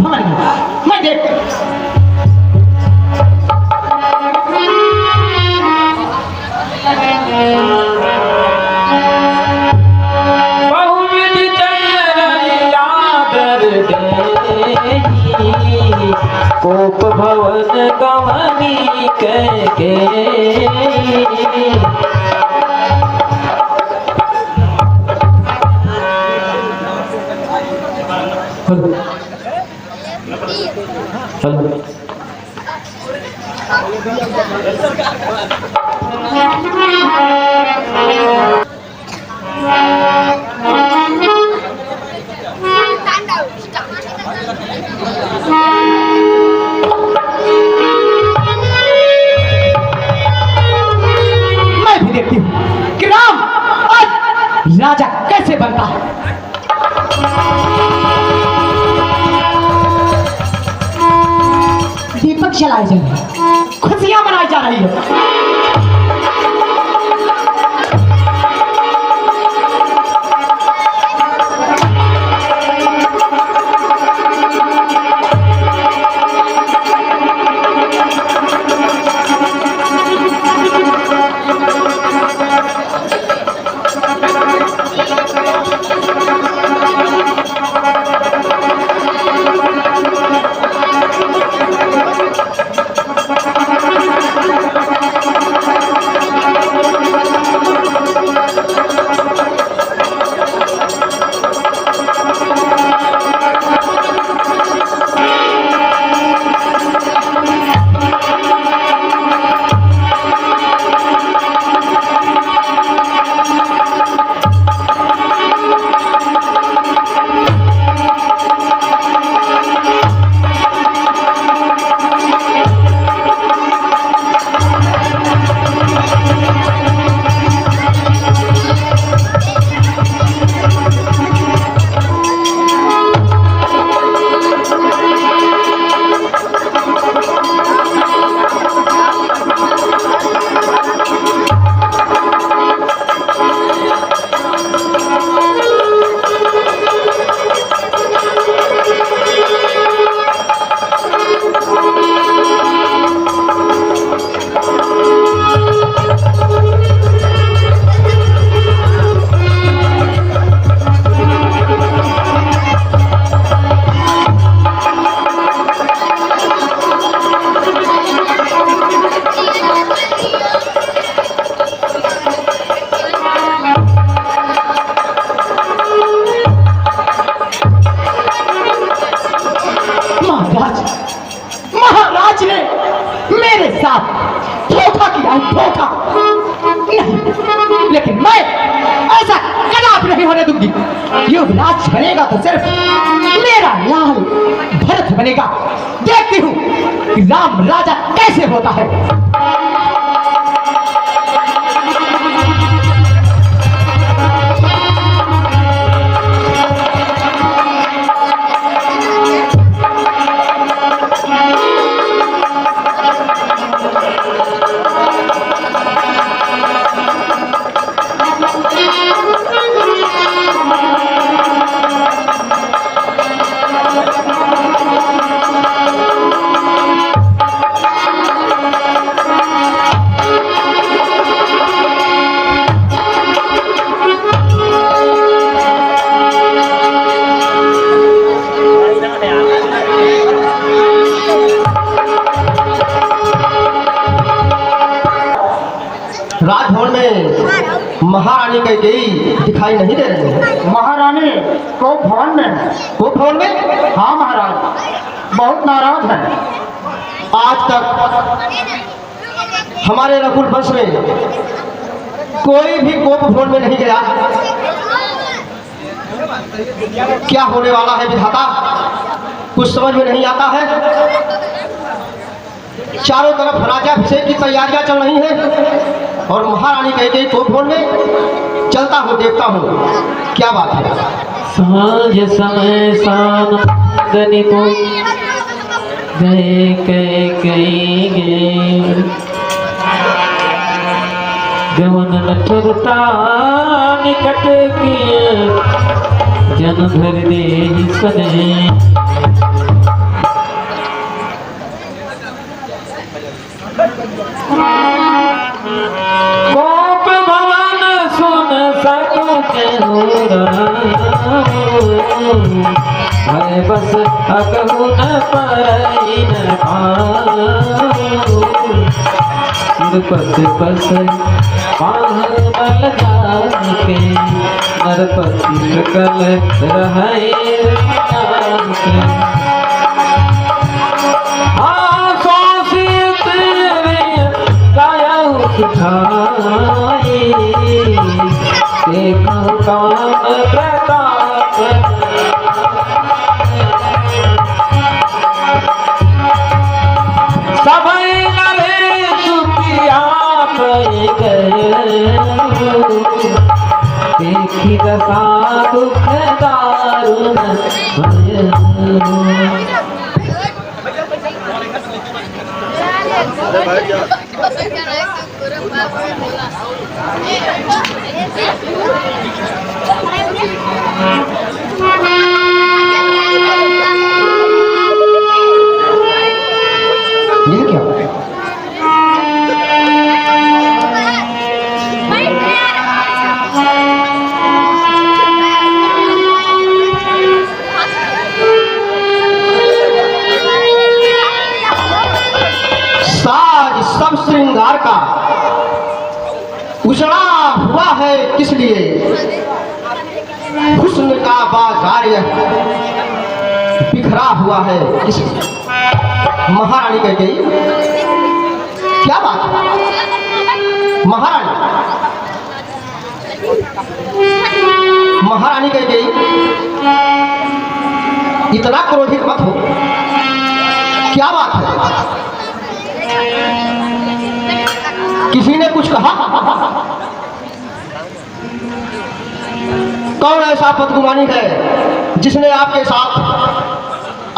भवन में मैं देख कोप भवन गवनी के राजा कैसे बनता है। दीपक जलाए जा रहे हैं, खुशियां मनाई जा रही है। महाराज ने मेरे साथ धोखा किया है, धोखा नहीं, लेकिन मैं ऐसा कदापि नहीं होने दूंगी। युवराज बनेगा तो सिर्फ मेरा लाल भरत बनेगा। देखती हूँ कि राम राजा कैसे होता है। राजभवन में महारानी कैकेयी दिखाई नहीं दे रही है। महारानी को भवन में, वो भवन में? हाँ महाराज बहुत नाराज है। आज तक हमारे रघुल वंश में कोई भी गोप भवन में नहीं गया। क्या होने वाला है विधाता, कुछ समझ में नहीं आता है। चारों तरफ राज्याभिषेक की तैयारियां चल रही हैं और महारानी कैकेयी गोप भवन में चलता हूँ, देखता हूँ क्या बात है। सांझ समय सान गनिपो गए कैकेयी गे गवन नठुरता निकट किए जन धर दे सने बस अगहु न परई न पाऊ नरपति बस पाहन बल जाके नरपति सकल रहे राम के देखो काम प्रताप सभई नरे सुखिया गए देखी दशा दुख दारुण ये क्या साज सब श्रृंगार का उजड़ा हुआ है किस लिए? हुस्न का बाजार बिखरा हुआ है किस लिए? महारानी कह गई, क्या बात है महारानी? महारानी कह गई, इतना क्रोधित मत हो, क्या बात है? किसी ने कुछ कहा? कौन ऐसा बदगुमानी है जिसने आपके साथ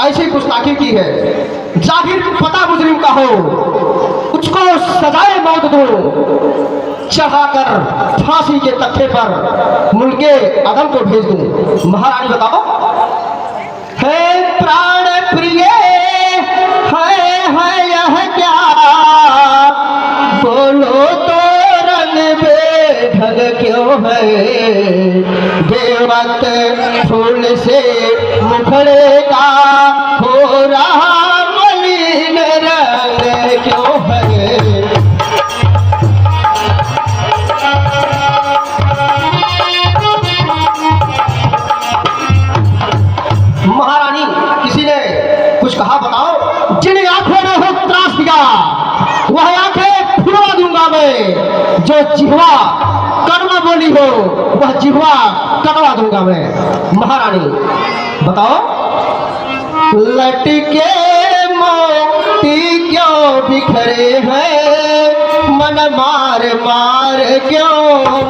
ऐसी गुस्ताखी की है? जाहिर पता मुजरिम का हो, उसको सजाए मौत दो, चढ़ाकर फांसी के तख्ते पर मुल्के अदम को भेज दूं। महारानी बताओ, है प्राण प्रिय है यह क्या? बोलो तो रंग बेढंग क्यों है? बेवक्त फूल से मुखड़े का हो रहा मलिन रंग क्यों है? महारानी, किसी ने कुछ कहा? बताओ। जिन आंखों ने हो त्रास दिया वह आंखें फुला दूंगा मैं, जो जिह्वा कड़वा बोली हो वह जिह्वा कटवा दूंगा मैं। महारानी बताओ, लटके मोती क्यों बिखरे हैं? मन मार मार क्यों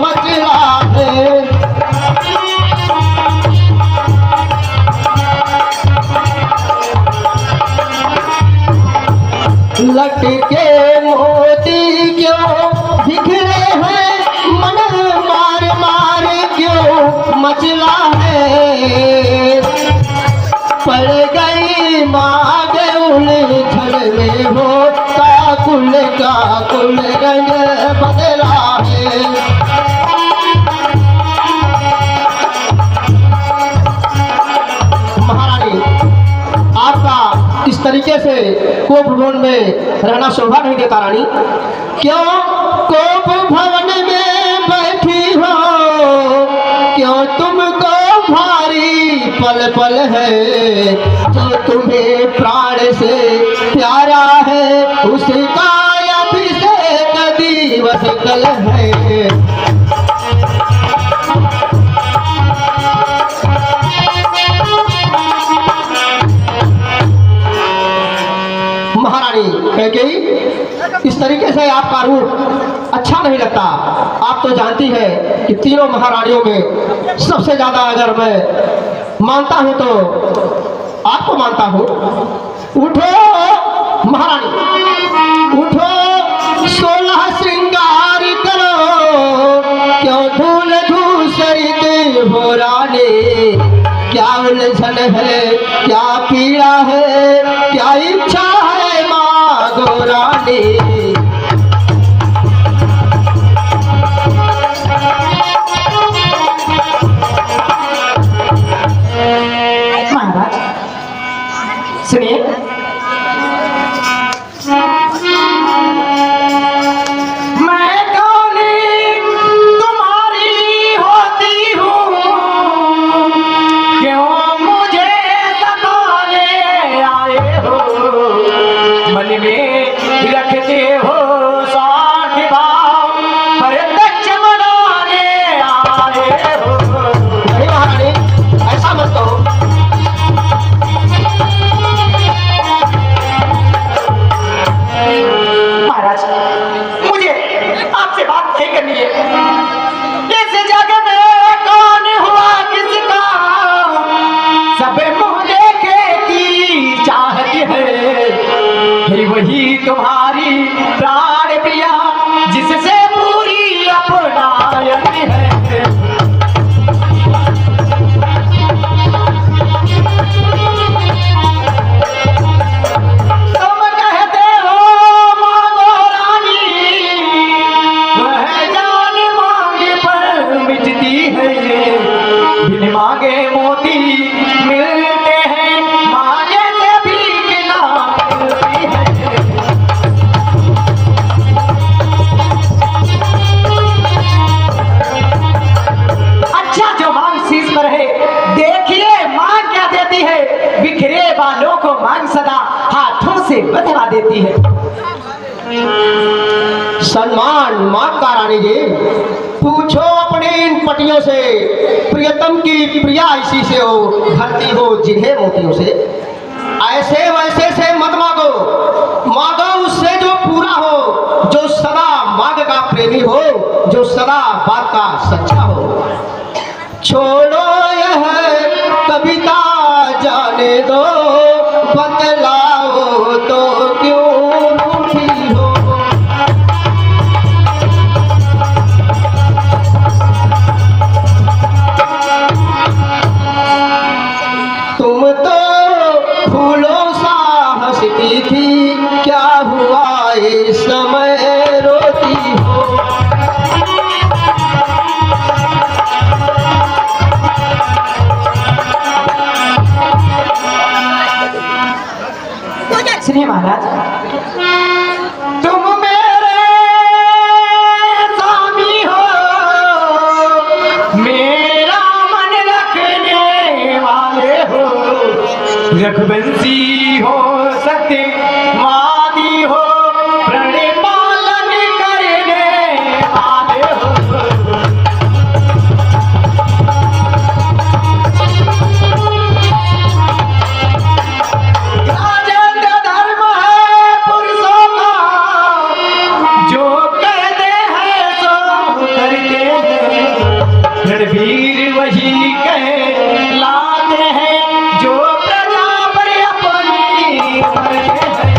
मचला है? लटके मोती क्यों बिखरे हैं? मन मार मार क्यों मचला है? पड़ गई मांग उलझन में होता कुल का कुल रंग बदला है। महारानी, आपका इस तरीके से कोप भवन में रहना शोभा नहीं देता। रानी, क्यों कोप भवन में बैठी हो? क्यों तुमको भारी पल पल है? जो तुम्हें प्राण से प्यारा है उसका अभिषेक दिवस कल है। महारानी कह गई, इस तरीके से आपका रूप अच्छा नहीं लगता। आप तो जानती है कि तीनों महारानियों में सबसे ज्यादा अगर मैं मानता हूं तो आपको मानता हूं। उठो महारानी, उठो, 16 श्रृंगार करो, क्यों धूल धूसरित हो रानी? क्या उलझन है, क्या पीड़ा है, क्या इच्छा है मांगो रानी? महाराज, सुनिए। मैं कौन तुम्हारी होती हूँ, क्यों मुझे सताने आए हो, मन में रखते हो साथ भाव, प्रत्यक्ष मनाने आए हो। नहीं महारानी, ऐसा मत कहो। महाराज, मुझे आपसे बात नहीं करनी है। इस जगह में कौन हुआ किसका, सब मुंह देखे की चाहती है, वही तुम्हारी प्राण प्रिया, जिससे पूरी अपनायती है। मांगे मोती मिलते हैं, मांगे से भीख ना मिलती है। अच्छा जो मांग शीश पर है, देखिए मांग क्या देती है, बिखरे बालों को मांग सदा हाथों से बधवा देती है। सम्मान माता रानी जी, पूछो अपने इन पटियों से, प्रियतम की प्रिया इसी से हो, भरती हो जिन्हें मोतियों से। ऐसे वैसे से मत मांगो, मांगो उससे जो पूरा हो, जो सदा मांग का प्रेमी हो, जो सदा बात का सच्चा हो। छोड़ो यह कविता जाने दो, बतलाओ तो क्यों रूठी हो। तुम तो फूलों सा हंसती थी, क्या हुआ इस समय रोती हो। सुनिए महाराज, तुम मेरे स्वामी हो, मेरा मन रखने वाले हो, रघुवंशी हो, सत्य वादी हो, प्रण पालन करने वाले हो। राजेंद्र धर्म है पुरुषों का, जो कहते हैं सो करते हैं, रणवीर वही कहलाते हैं, जो प्रजा पर अपनी मरते हैं।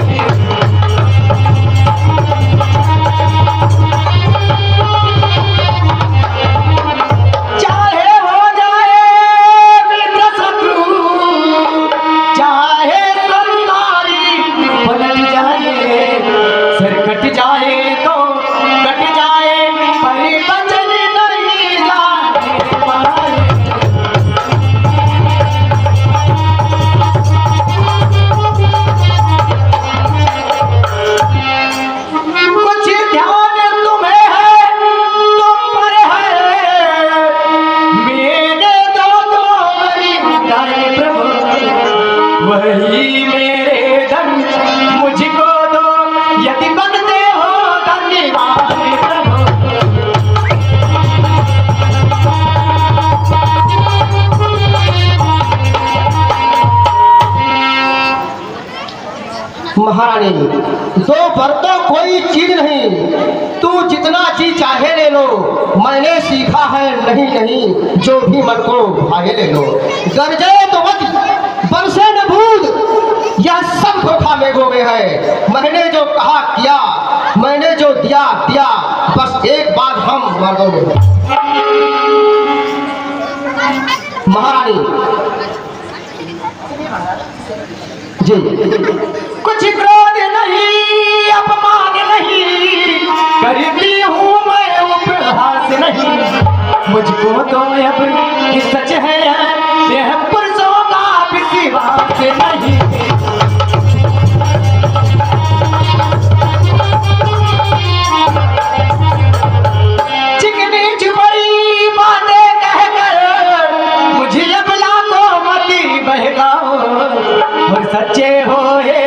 चाहे हो जाए मित्र शत्रु, चाहे संसारी पलट जाए, सर कट जाए तो कट जाए, पर वचन नहीं जाने पाए। कुछ ध्यान तुम्हें है, तुम पर है, मेरे दो मेरी दाएं प्रभु, वही मेरे धन मुझको दो, यदि बनते हो धन्यवाद प्रभु। महारानी, दो बर्तों कोई चीज नहीं, तू जितना चीज चाहे ले लो, मैंने सीखा है नहीं नहीं, जो भी मन को भागे ले लो। गरजे तो मत, बरसे न बूंद, यह सब धोखा मेघों में है। मैंने जो कहा किया, मैंने जो दिया दिया, बस एक बात हम मर्दों में है। महारानी जी, कुछ क्रोध नहीं, अपमान नहीं करती हूँ मैं, उपहास नहीं, मुझको तो अब सच है यह पुरुषों का विश्वास नहीं। सच्चे हो हे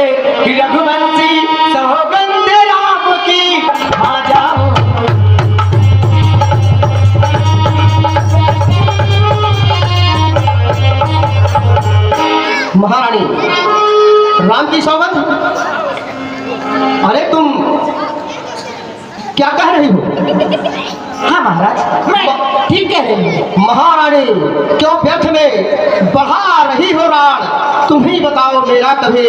रघुवंशी सौगंध राम की खा जाओ। महारानी राम की सौगंध, अरे तुम क्या कह रही हो? हाँ महाराज, मैं ठीक कह रही हूँ। महारानी क्यों व्यर्थ में बढ़ा रही हो राण? तुम ही बताओ, मेरा कभी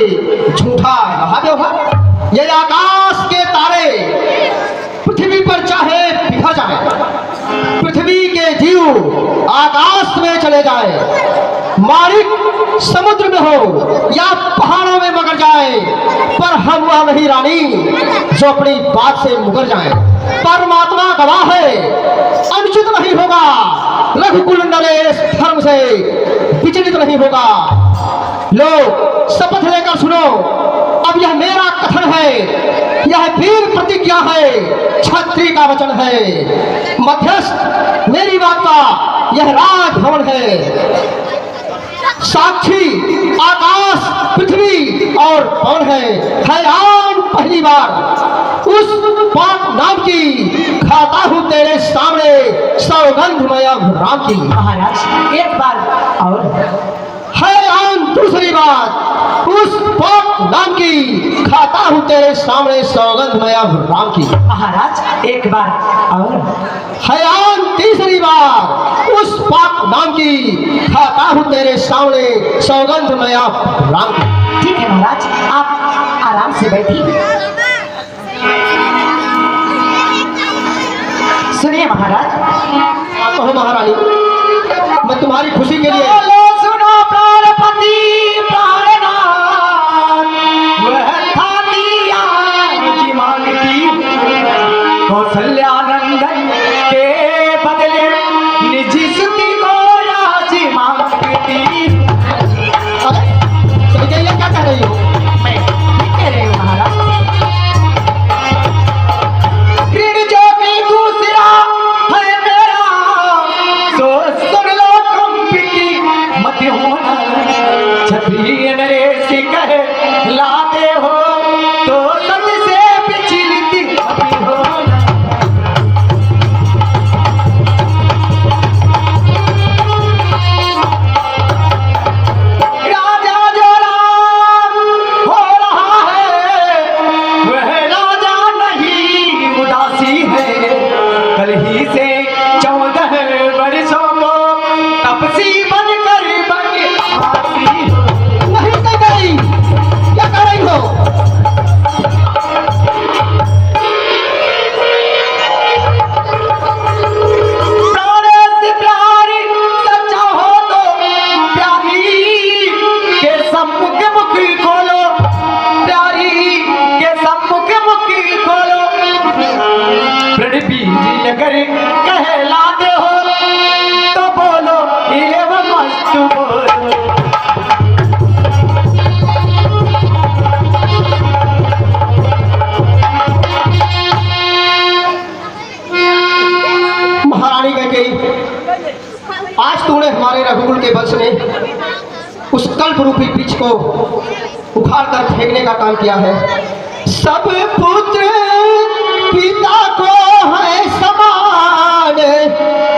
झूठा रहा व्यवहार? ये आकाश के तारे पृथ्वी पर चाहे बिखर जाए, पृथ्वी के जीव आकाश में चले जाए, मालिक समुद्र में हो या पहाड़ों में मगर जाए, पर हम वह नहीं रानी जो अपनी बात से मुकर जाए। परमात्मा गवाह है, अनुचित नहीं होगा, रघुकुल नरेश धर्म से विचलित नहीं होगा। लो शपथ लेकर सुनो, अब यह मेरा कथन है, यह वीर प्रतिज्ञा है, क्षत्रिय का वचन है। मध्यस्थ मेरी बात का यह राजभवन है, साक्षी आकाश पृथ्वी और पवन है आम पहली बार उस पाक नाम की खाता हूँ तेरे सामने सौगंध मैं अब राम की। महाराज एक बार और है आम दूसरी बात उस पाक नाम की खाता हूँ तेरे सामने सौगंध मैं अब राम की। महाराज एक बार और हयान तीसरी बार उस पाक नाम की खाता हूँ तेरे सामने सौगंध मैं आप राम की। ठीक है महाराज, आप आराम से बैठिए। सुनिए महाराज। कहो महारानी, मैं तुम्हारी खुशी के लिए सुनो प्राणपति प्राणनाथ, वह था दिया मुझी मांगती कौशल्यानंदन के बदले निजी सुती को राजी मांगती। ये क्या कह रही हो? मैं ठीक कह रही हूँ महाराज। कृण जो भी दूसरा है मेरा, सो सुन लो कंपिती मत होना। क्षत्रिय नरेश कहे लाते हो तो सत से विचलित मत होना। राजा जो राम हो रहा है, वह राजा नहीं उदासी है। कल ही से 14 वर्षों को तपसी बनकर बनवासी हो। नहीं कह रही, क्या कह रही हो? प्राण से प्यार सच्चा हो तो प्यारी के सम्मुख मुख खोलो, प्यारी के सम्मुख मुख खोलो। प्रण बीज अगर कहलाते हो तो बोलो एवं मस्त बोलो। महारानी कह गई, आज तूने हमारे रघुकुल के वंश में उस कल्प रूपी वृक्ष को उखाड़ कर फेंकने का काम किया है। सब पुत्र पिता को है समान,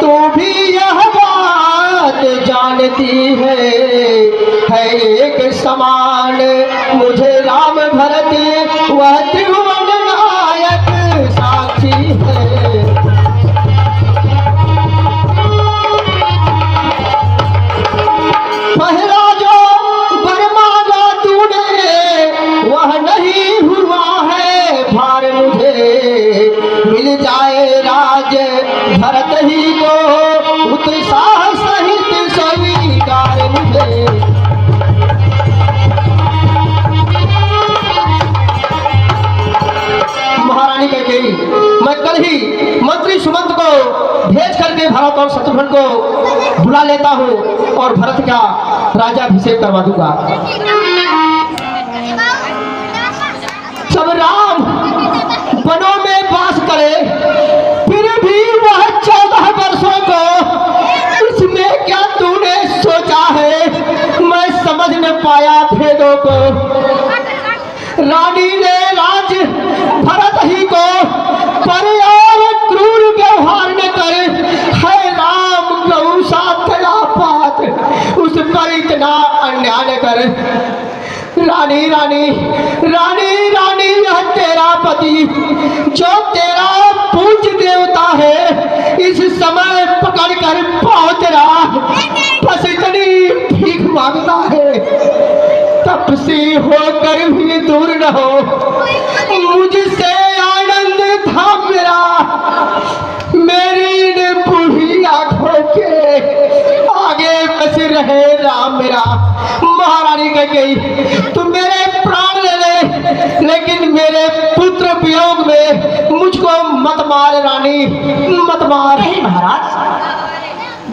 तू भी यह बात जानती है एक समान। मुझे राम भरत वह त्रिभुवन नायक साक्षी है। पहला जो वर मांगा तूने वह नहीं हुआ है भार मुझे। मिल जाए राज भरत ही को उत्साह सहित स्वीकार मुझे। महारानी कह गई, मैं कल ही मंत्री सुमंत को भेज करके भरत और शत्रुघ्न को बुला लेता हूँ और भरत का राजाभिषेक करवा दूंगा। सब राम वनों में वास करे, फिर भी वह 14 वर्षों को इसमें क्या तूने सोचा है? मैं समझ न पाया भेद वेदों को, रानी ने राज भरत ही को, पर और क्रूर व्यवहार न कर, है राम गौ साथया पात, उस पर इतना अन्याय न कर। रानी रानी रानी रानी यह तेरा पति जो तेरा पूज्य देवता है, इस समय पकड़ कर पाँव तेरा बस इतनी भीख मांगता है, तपसी होकर भी दूर न हो, मुझसे आनंद था मेरा, मेरी ने बूढ़ी आंखों के आगे बस रहे राम मेरा। महारानी कह गई तू मेरे प्राण ले ले, लेकिन मेरे पुत्र वियोग में मुझको मत मार रानी, मत मार। नहीं महाराज,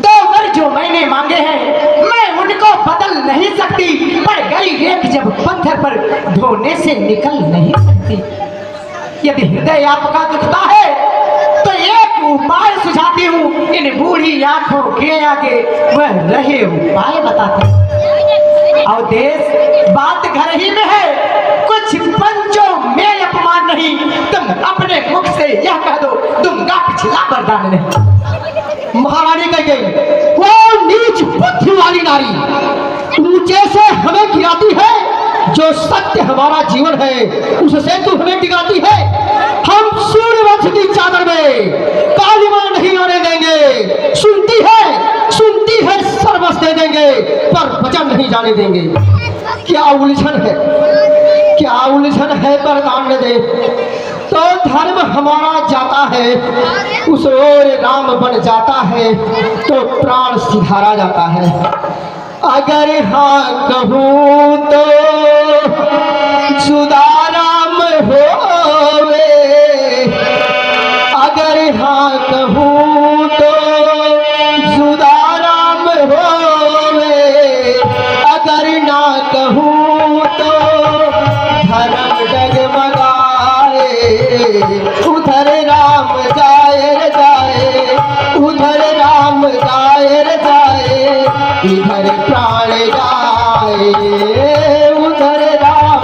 2 वर जो मैंने मांगे हैं मैं उनको बदल नहीं सकती, पर गई रेख जब पत्थर पर धोने से निकल नहीं सकती। यदि हृदय आपका दुखता है तो एक उपाय सुझाती हूँ, इन बूढ़ी आंखों के आगे वह रहे उपाय बताते। और देश बात घर ही में है, कुछ पंचों में अपमान नहीं, तुम अपने मुख से यह कह दो दूंगा पिछला वरदान नहीं। महारानी कह गई वो नीच बुद्धि वाली नारी ऊंचे से हमें गिराती है, जो सत्य हमारा जीवन है उससे तू हमें गिराती है। हम सूर्यवंश की चादर में कालिमा नहीं आने देंगे, सुनती है सर्वस्व दे देंगे, पर वचन नहीं जाने देंगे। क्या उलझन है, क्या उलझन है, वरदान न दे तो धर्म हमारा जाता है, उस ओर राम बन जाता है तो प्राण सिधारा जाता है। अगर हाँ कहूँ तो सुदाराम होवे, अगर हाँ कहूँ तो सुदाराम होवे, अगर ना कहूँ तो धर्म डगमगाए, उधर राम जाए रे जाए, उधर राम जाए रे जाए, इधर प्राण जाए, उधर राम।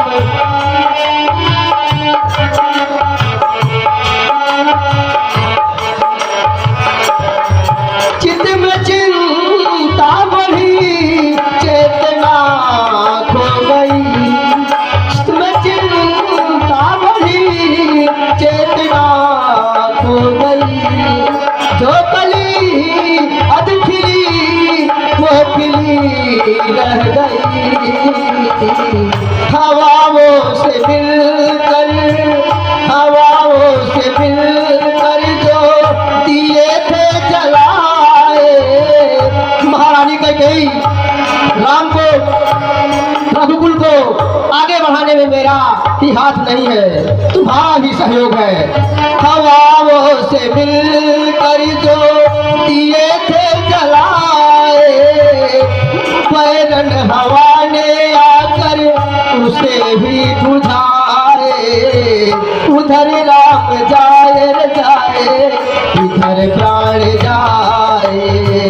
चित्त में चिंता बढ़ी, चेतना खो गई, चित्त में चिंता बढ़ी, चेतना खो गई, जो कली अधखिली वो खिली रह गई। हवाओं से मिलकर, हवाओं से मिलकर जो दिए थे जलाए। महारानी कह गई राम को, रघुकुल को आगे बढ़ाने में मेरा ही हाथ नहीं है, तुम्हारा ही सहयोग है। हवाओं से मिलकर जो दिए थे जलाए, पैरन हवा ने आकर उसे ही बुझाए, उधर राम जाए रे जाए, इधर प्राण जाए,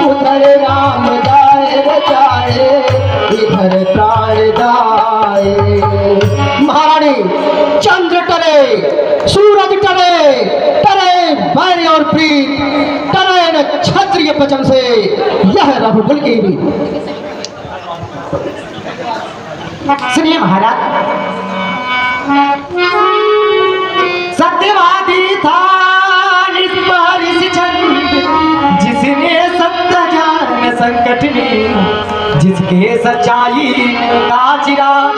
उधर राम जाए रे जाए, इधर प्राण जाए। महारानी चंद्र टरे, सूरज टरे, टरे बैर और प्रीत, टरे न क्षत्रिय वचन से, यह रघुकुल की रीत। सुनिए महाराज, सत्यवादी था जिसने सत्य जान संकट में, जिसके सच्चाई का चिराग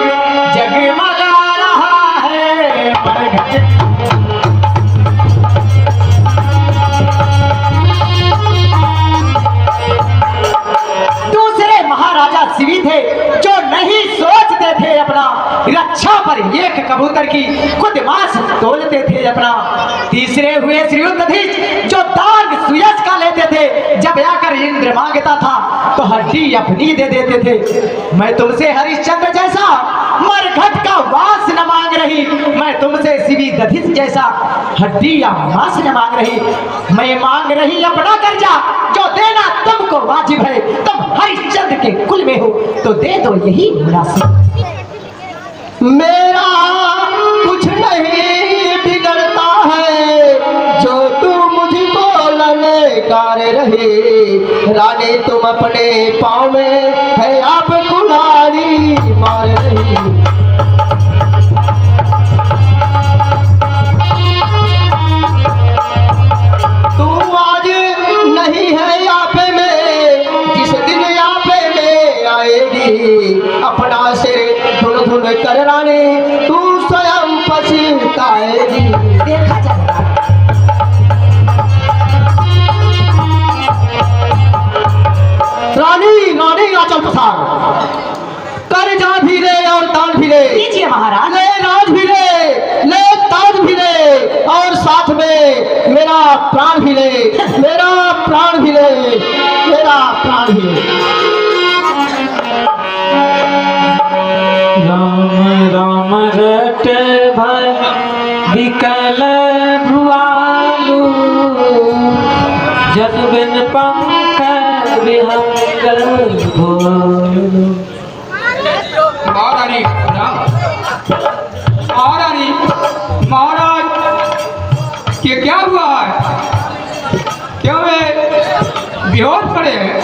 जगमगा रहा है प्रगट। दूसरे महाराजा शिवी थे जो नहीं सोचते थे अपना रक्षा पर एक कबूतर की खुद मांस तोलते थे अपना। तीसरे हुए श्रीयुद्धधीश जो दाग सुयस का लेते थे, जब आकर इंद्र मांगता था तो हड्डी अपनी दे देते थे। मैं तुमसे हरिश्चंद्र जैसा मरघट का वास न मांग रही, मैं तुमसे शिवी दधित जैसा हड्डी या मांस न मांग रही, मैं मांग रही अपना कर्जा जो देना तुम तुमको वाजिब है, तुम हरिश्चंद्र के कुल में हो, तो दे दो यही मुनासिब। मेरा कुछ नहीं बिगड़ता है जो तू मुझको ललकार रहे। रानी तुम अपने पाँव में है आप कुल्हाड़ी मार रही। तू आज नहीं है आपे में, जिस दिन आपे में आएगी अपना सिर धुन धुन कर रानी तू स्वयं पछताएगी। देखा जाएगा। रानी रानी आंचल पसार कर जा भी ले और दान भी ले। कीजिए महाराज। ले राज भी ले, ले ताज भी ले, और साथ में मेरा प्राण भी ले, मेरा प्राण भी ले, मेरा प्राण भी ले। राम राम रट भय विकल भुआलू, जस बिन पंख विहंगल भोलू। महारानी महारानी महाराज ये क्या हुआ है? क्यों वे बेहोश पड़े हैं?